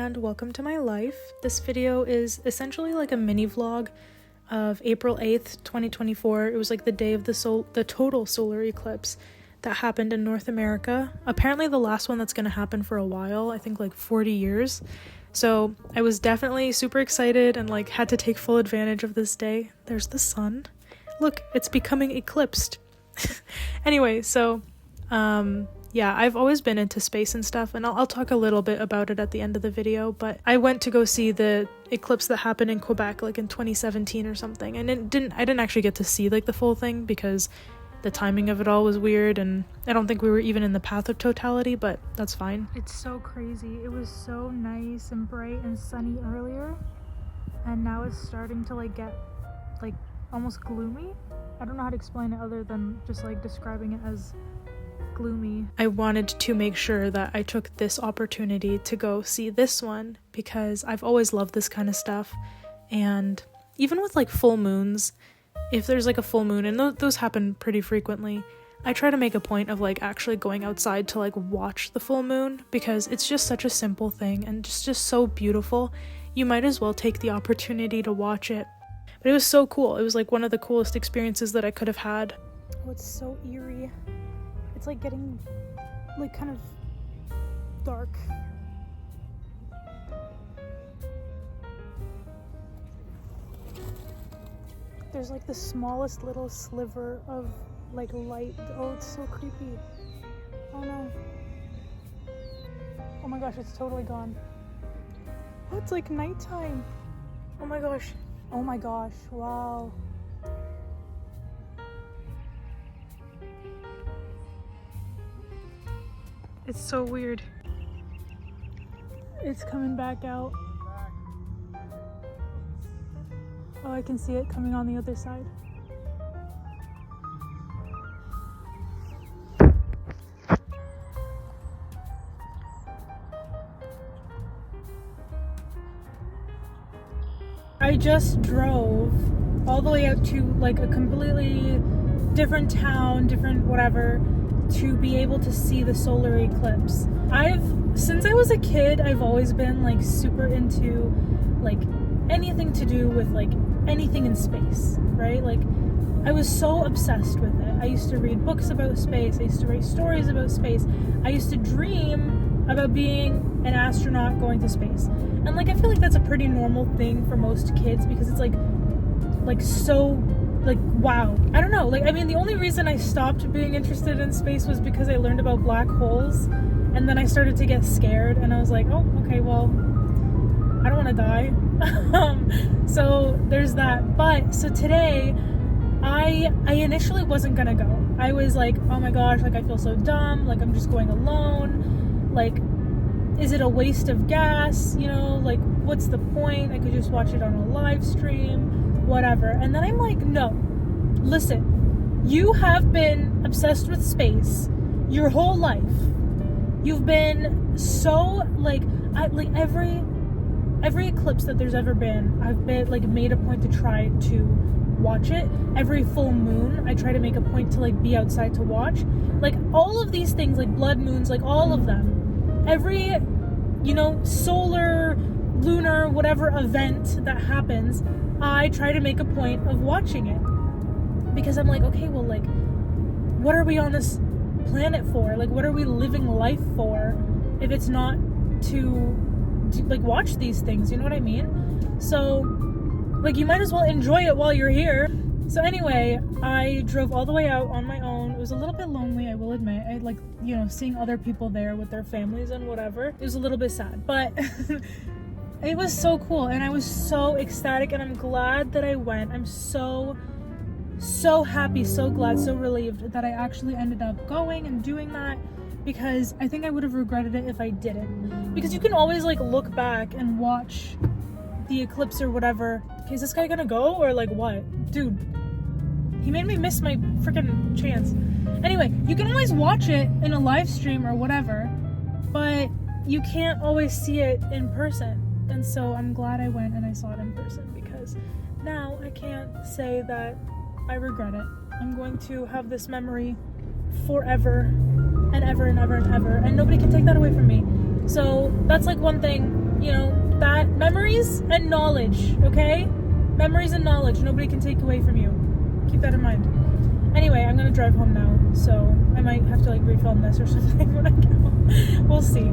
and welcome to my life. This video is essentially like a mini vlog of April 8th, 2024. It was like the day of the total solar eclipse that happened in North America. Apparently the last one that's going to happen for a while, I think like 40 years. So I was definitely super excited and like had to take full advantage of this day. There's the sun. Look, it's becoming eclipsed. Anyway, so yeah, I've always been into space and stuff, and I'll talk a little bit about it at the end of the video, but I went to go see the eclipse that happened in Quebec like in 2017 or something, and I didn't actually get to see like the full thing because the timing of it all was weird, and I don't think we were even in the path of totality, but that's fine. It's so crazy. It was so nice and bright and sunny earlier, and now it's starting to like get like almost gloomy. I don't know how to explain it other than just like describing it as gloomy. I wanted to make sure that I took this opportunity to go see this one because I've always loved this kind of stuff, and even with like full moons, if there's like a full moon, and those happen pretty frequently, I try to make a point of like actually going outside to like watch the full moon because it's just such a simple thing and just so beautiful. You might as well take the opportunity to watch it. But it was so cool. It was like one of the coolest experiences that I could have had. Oh, it's so eerie. It's like getting like kind of dark. There's like the smallest little sliver of like light. Oh, it's so creepy. Oh no. Oh my gosh, it's totally gone. Oh, it's like nighttime. Oh my gosh. Oh my gosh, wow. It's so weird. It's coming back out. Oh, I can see it coming on the other side. I just drove all the way out to like a completely different town, different whatever, to be able to see the solar eclipse. Since I was a kid, I've always been like super into like anything to do with like anything in space, right? Like I was so obsessed with it. I used to read books about space. I used to write stories about space. I used to dream about being an astronaut going to space. And like I feel like that's a pretty normal thing for most kids because it's like so like wow. I don't know. Like I mean the only reason I stopped being interested in space was because I learned about black holes, and then I started to get scared and I was like, "Oh, okay, well, I don't want to die." So there's that. But so today I initially wasn't going to go. I was like, "Oh my gosh, like I feel so dumb. Like I'm just going alone. Like is it a waste of gas? You know, like what's the point? I could just watch it on a live stream, whatever." And then I'm like, no, listen, you have been obsessed with space your whole life. You've been so like every eclipse that there's ever been, I've been like made a point to try to watch it. Every full moon, I try to make a point to like be outside to watch. Like all of these things, like blood moons, like all of them. Every, you know, solar, lunar, whatever event that happens, I try to make a point of watching it. Because I'm like, okay, well, like, what are we on this planet for? Like, what are we living life for if it's not to like, watch these things? You know what I mean? So, like, you might as well enjoy it while you're here. So anyway, I drove all the way out on my own. It was a little bit lonely, I will admit. I like, you know, seeing other people there with their families and whatever. It was a little bit sad, but it was so cool, and I was so ecstatic, and I'm glad that I went. I'm so happy, so glad, so relieved that I actually ended up going and doing that, because I think I would have regretted it if I didn't. Because you can always like look back and watch the eclipse or whatever. Okay, is this guy gonna go or like what? Dude, he made me miss my freaking chance. Anyway, you can always watch it in a live stream or whatever, but you can't always see it in person. And so I'm glad I went and I saw it in person, because now I can't say that I regret it. I'm going to have this memory forever and ever and ever and ever, and nobody can take that away from me. So that's like one thing you know, that memories and knowledge, okay? Memories and knowledge, nobody can take away from you. Keep that in mind. Anyway, I'm gonna drive home now, so I might have to like refilm this or something when I get home. We'll see.